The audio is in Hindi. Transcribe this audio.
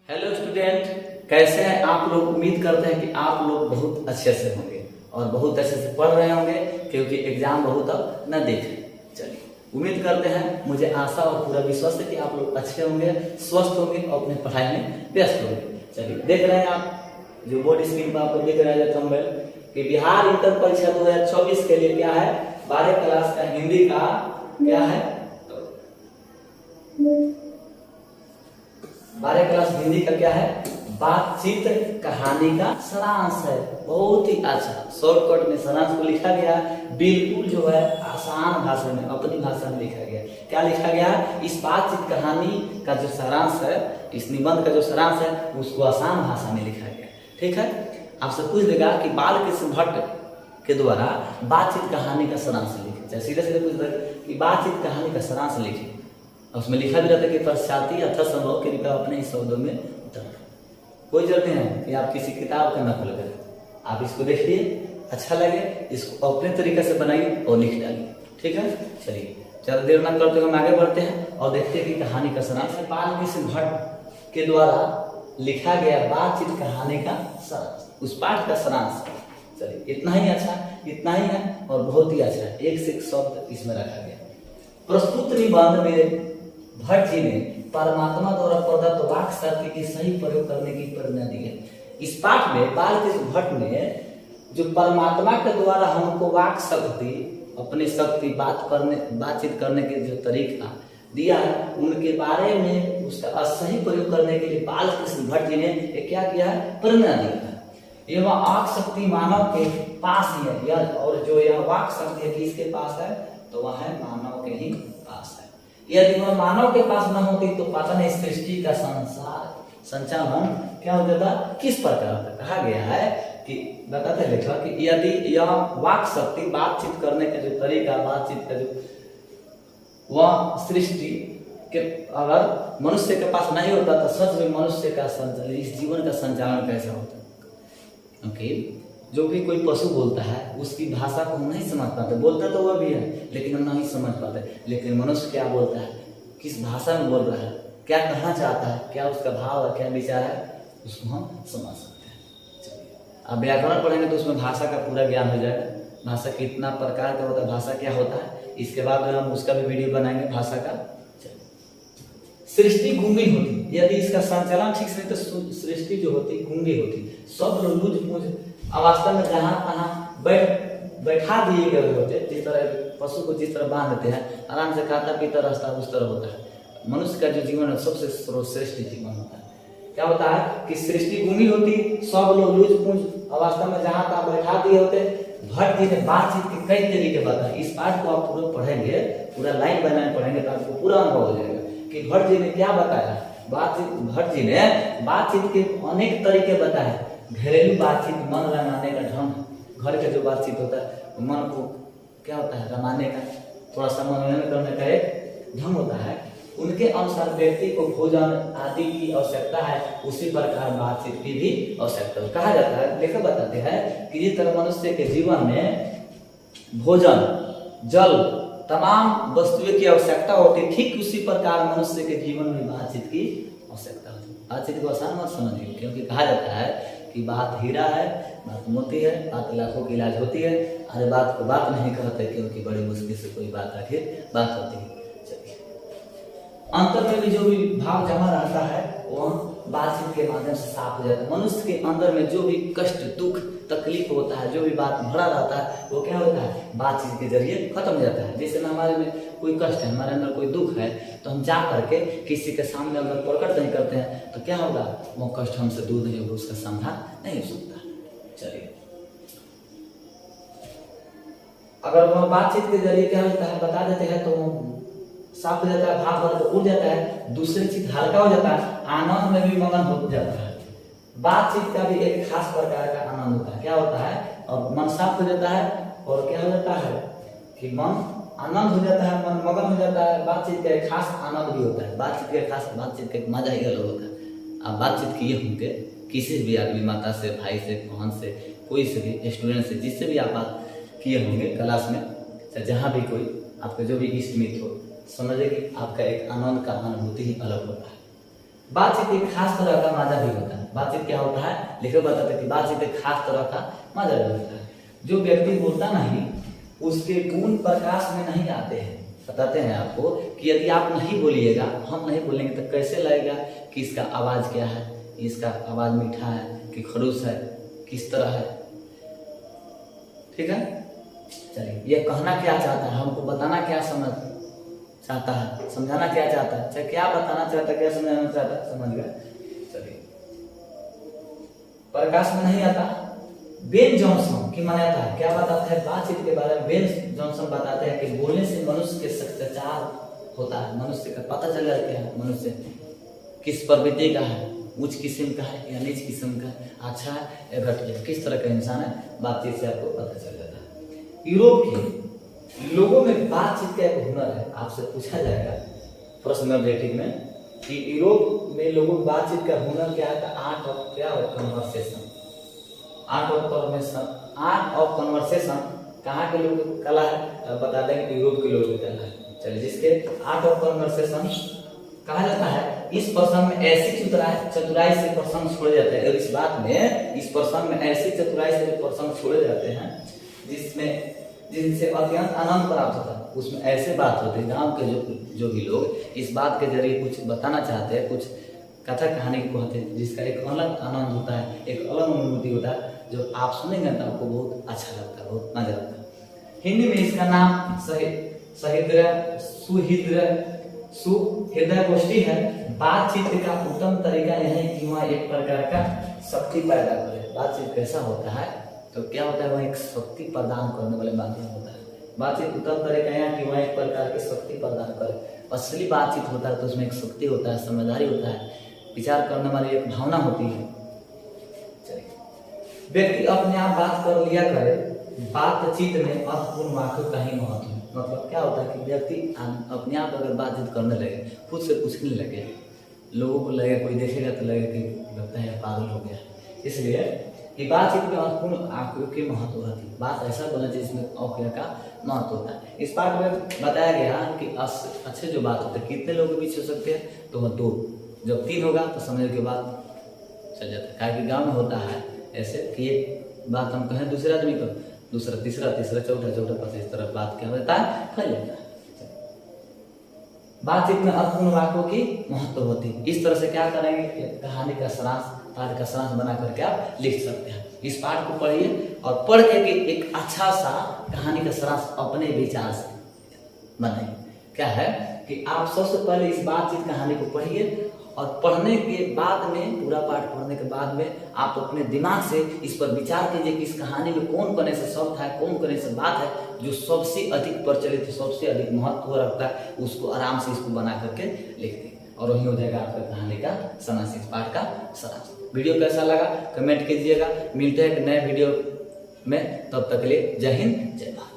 हेलो स्टूडेंट, कैसे हैं आप लोग। उम्मीद करते हैं कि आप लोग बहुत अच्छे से होंगे और बहुत अच्छे से पढ़ रहे होंगे, क्योंकि एग्जाम बहुत अब नजदीक है। चलिए, उम्मीद करते हैं, मुझे आशा और पूरा विश्वास है कि आप लोग अच्छे होंगे, स्वस्थ होंगे और अपने पढ़ाई में व्यस्त होंगे। चलिए, देख रहे हैं आप जो बोर्ड स्क्रीन पर आपको दिख रहा है थंबनेल कि बिहार इंटर परीक्षा 2024 के लिए क्या है, 12 क्लास का हिंदी का क्या है, 12 क्लास हिंदी का क्या है, बातचीत कहानी का सारांश है। बहुत ही अच्छा शॉर्टकट में सारांश को लिखा गया, बिल्कुल जो है आसान भाषा में, अपनी भाषा में लिखा गया। क्या लिखा गया, इस बातचीत कहानी का जो सारांश है, इस निबंध का जो सारांश है, उसको आसान भाषा में लिखा गया। ठीक है, आपसे पूछ देगा कि बालकृष्ण भट्ट के द्वारा बातचीत कहानी का सारांश लिखे, चाहे सीधे सीधे पूछ देगा कि बातचीत कहानी का सारांश लिखे, उसमें लिखा भी रहता है कि पश्चाती अथवा संभव के निकल अपने इस शब्दों में उतर। कोई जरूरत नहीं है कि आप किसी किताब का नकल करें, आप इसको देखिए, अच्छा लगे इसको अपने तरीके से बनाइए और लिख डालिए। ठीक है, चलिए ज्यादा देर न करते हुए हम आगे बढ़ते हैं और देखते हैं कि कहानी का सारांश है। बालकृष्ण भट्ट के द्वारा लिखा गया बातचीत कहानी का सारांश, उस पाठ का सारांश। चलिए, इतना ही अच्छा, इतना ही है और बहुत ही अच्छा है, एक से एक शब्द इसमें रखा गया। प्रस्तुत निबंध में भट्ट जी ने परमात्मा द्वारा प्रदत्त वाक शक्ति के सही प्रयोग करने की प्रेरणा दी है। इस पाठ में बालकृष्ण भट्ट ने जो परमात्मा के द्वारा हमको वाक शक्ति, अपनी शक्ति, बातचीत करने के जो तरीका दिया है, उनके बारे में उसका सही प्रयोग करने के लिए बालकृष्ण भट्ट जी ने क्या किया है, प्रेरणा दिया है। यह वाक शक्ति मानव के पास ही है, यह और जो यह वाक शक्ति है किसके पास है, तो वह है मानव के ही पास है। यदि वह मानव के पास न होती तो पता नहीं सृष्टि का संचालन क्या हो जाता, किस प्रकार का। कहा गया है कि बताते लेखक कि यदि यह वाक शक्ति, बातचीत करने का जो तरीका, बातचीत का जो वह सृष्टि के अगर मनुष्य के पास नहीं होता तो सच में मनुष्य का संचालन, इस जीवन का संचालन कैसा होता। क्योंकि जो भी कोई पशु बोलता है उसकी भाषा को हम नहीं समझ पाते, बोलता तो वह भी है लेकिन हम नहीं समझ पाते। लेकिन मनुष्य क्या बोलता है, किस भाषा में बोल रहा है, क्या कहना चाहता है, क्या उसका भाव है, क्या विचार है, उसको हम समझ सकते हैं। चलिए, अब व्याकरण पढ़ेंगे तो उसमें भाषा का पूरा ज्ञान हो जाएगा, भाषा कितना प्रकार का होता है, भाषा क्या होता है, इसके बाद हम उसका भी वीडियो बनाएंगे भाषा का। सृष्टि गूंगी होती, यदि इसका संचालन ठीक से तो सृष्टि जो होती गूंगी होती, सब लूज पूज अवस्था में जहां तहां बैठा दिए गए होते, जिस तरह पशु को जिस तरह बांध देते हैं, आराम से खाता पीता रास्ता उस तरह होता है। मनुष्य का जो जीवन है सबसे सर्वश्रेष्ठ जीवन होता है। क्या होता है कि सृष्टि गूंगी होती, सब लोग लूज पूंज अवस्था में जहां तहां बैठा दिए होते। भट्ट जी ने बातचीत के कई तरीके बताए। इस पाठ को आप पूरा पढ़ेंगे, पूरा लाइन बाय लाइन पढ़ेंगे तो आपको पूरा अनुभव हो जाएगा कि भट्ट जी ने क्या बताया। भट्ट जी ने बातचीत के अनेक तरीके बताए। घरेलू बातचीत, मन रमाने का ढंग, घर का जो बातचीत होता है मन को क्या होता है, रमाने का, थोड़ा सा मनोरंजन करने का एक ढंग होता है। उनके अनुसार व्यक्ति को भोजन आदि की आवश्यकता है, उसी प्रकार बातचीत की भी आवश्यकता है। कहा जाता है, लेखक बताते हैं कि जिस तरह मनुष्य के जीवन में भोजन, जल, तमाम वस्तुओं की आवश्यकता होती है, ठीक उसी प्रकार मनुष्य के जीवन में बातचीत की आवश्यकता होती है। बातचीत को आसान मत समझिए, क्योंकि कहा जाता है कि बात हीरा है, बात मोती है, बात लाखों की इलाज होती है। अरे बात को बात नहीं कहते, क्योंकि बड़ी मुश्किल से कोई बात आखिर बात होती है। चलिए, अंतर में भी जो भी भाव जमा रहता है वह बातचीत के माध्यम से साफ हो जाता है। मनुष्य के अंदर में जो भी कष्ट, दुख, तकलीफ होता है, जो भी बात भरा रहता है, वो क्या होता है, बातचीत के जरिए खत्म हो जाता है। जैसे हमारे में कोई कष्ट है, हमारे अंदर कोई दुख है, तो हम जा करके किसी के सामने अगर प्रकट नहीं करते हैं तो क्या होगा, वो कष्ट हमसे दूर नहीं होगा, उसका समाधान नहीं हो सकता। चलिए, अगर वह बातचीत के जरिए क्या होता है बता देते हैं तो साफ हो जाता है, भाव भर उड़ जाता है, दूसरे चीज हल्का हो जाता है, आनंद में भी मगन हो जाता है। बातचीत का भी एक खास प्रकार का आनंद होता है। क्या होता है, और मन साफ हो जाता है और क्या हो जाता है कि मन आनंद हो जाता है, मन मगन हो जाता है। बातचीत का एक खास आनंद भी होता है, बातचीत का मजा ही अलग होता है। आप बातचीत किए होंगे किसी भी आदमी, माता से, भाई से, बहन से, कोई से भी, स्टूडेंट से, जिससे भी आप बात किए होंगे क्लास में, जहाँ भी कोई आपका जो भी इष्ट मित्र हो, समझे कि आपका एक आनंद का अनुभूति ही अलग होता है। बातचीत एक खास तरह का मजा भी होता है। बातचीत क्या होता है, लेखक बताते हैं कि बातचीत एक खास तरह का मजा भी होता है। जो व्यक्ति बोलता नहीं उसके गुण प्रकाश में नहीं आते हैं। बताते हैं आपको कि यदि आप नहीं बोलिएगा, हम नहीं बोलेंगे तो कैसे लगेगा कि इसका आवाज क्या है, इसका आवाज मीठा है कि खड़ूस है, किस तरह है। ठीक है, चलिए ये कहना क्या चाहता है, हमको बताना क्या समझ चाहता है, समझाना क्या चाहता है, चाहे क्या बताना चाहता है, क्या समझाना चाहता है, समझ गए। चलिए प्रकाश में नहीं आता। बेन जॉनसन की मान्यता है, क्या बताता है बातचीत के बारे में। बेन जॉनसन बताते हैं कि बोलने से मनुष्य के शिष्टाचार होता है, मनुष्य का पता चल जाता है मनुष्य किस प्रवृत्ति का है, उच्च किस्म का है या नीच किस्म का है, अच्छा है या घटिया, किस तरह का इंसान है, बातचीत से आपको पता चल जाता है। यूरोप के लोगों में बातचीत का एक हुनर है। आपसे पूछा जाएगा प्रश्न ऑब्जेक्टिव में कि यूरोप में लोगों की बातचीत का हुनर क्या है, आर्ट ऑफ क्या है, कन्वर्सेशन। आर्ट ऑफ कन्वर्सेशन कहाँ के लोग कला है, बता दें कि यूरोप के लोग की कला है। चलिए, जिसके आर्ट ऑफ कन्वर्सेशन कहा जाता है, इस प्रसंग में ऐसी चतुराई से प्रसंग छोड़े जाते हैं। और इस बात में, इस प्रसंग में ऐसी चतुराई से प्रसंग छोड़े जाते हैं जिनसे अत्यंत आनंद प्राप्त होता है। उसमें ऐसे बात होती है, गांव के जो भी लोग इस बात के जरिए कुछ बताना चाहते हैं, कुछ कथा कहानी को कहते हैं, जिसका एक अलग आनंद होता है, एक अलग अनुभूति होता है, जो आप सुनेंगे तो आपको बहुत अच्छा लगता है, बहुत मजा आता है। हिंदी में इसका नाम सुहृदय गोष्ठी है। बातचीत का उत्तम तरीका यह है कि वह एक प्रकार का शक्ति पैदा करे। बातचीत कैसा होता है, तो क्या होता है, वह एक शक्ति प्रदान करने वाले माध्यम होता है। बातचीत उत्तम तरीका यह कि वह एक प्रकार की शक्ति प्रदान करे। असली बातचीत होता है तो उसमें एक शक्ति होता है, समझदारी होता है, विचार करने वाली एक भावना होती है। व्यक्ति अपने आप बात कर लिया करे। बातचीत में अर्थपूर्ण वाक्यों का ही महत्व है। मतलब क्या होता है कि व्यक्ति अपने आप अगर बातचीत करने लगे, खुद से पूछने लगे, लोगों को लगे, कोई देखेगा तो लगे कि लगता है पागल हो गया। इसलिए कि बातचीत में अर्थपूर्ण वाक्यों की महत्व होती है। बात ऐसा बोलना चाहिए जिसमें वाक्य का महत्व होता है। इस पाठ में बताया गया कि अच्छे जो बात होते हैं कितने लोगों के बीच हो सकते हैं, तो वह 2। जब 3 होगा तो समझने के बाद चल जाता है। क्या कि गाँव में होता है ऐसे कि एक बात हम कहें दूसरे आदमी को, दूसरा तीसरा, चौथा, पांच, इस तरह बात क्या होता है, फैल जाता है। बातचीत में अर्थपूर्ण वाक्यों की महत्व होती है। इस तरह से क्या करेंगे, कहानी का सारांश, पाठ का सारांश बना करके आप लिख सकते हैं। इस पाठ को पढ़िए और पढ़ के एक अच्छा सा कहानी का सारांश अपने विचार से बनाइए। क्या है कि आप सबसे पहले इस बातचीत कहानी को पढ़िए और पढ़ने के बाद में, पूरा पाठ पढ़ने के बाद में आप अपने दिमाग से इस पर विचार कीजिए कि इस कहानी में कौन कौन ऐसे शब्द है, कौन कौन ऐसे बात है जो सबसे अधिक प्रचलित है, सबसे अधिक महत्व रखता है। उसको आराम से इसको बना करके लिख दें और वही हो जाएगा आपका कहानी का सारांश, इस पाठ का सारांश। वीडियो कैसा लगा कमेंट कीजिएगा। मिलते हैं एक नए वीडियो में, तब तक के लिए जय हिंद, जय भारत।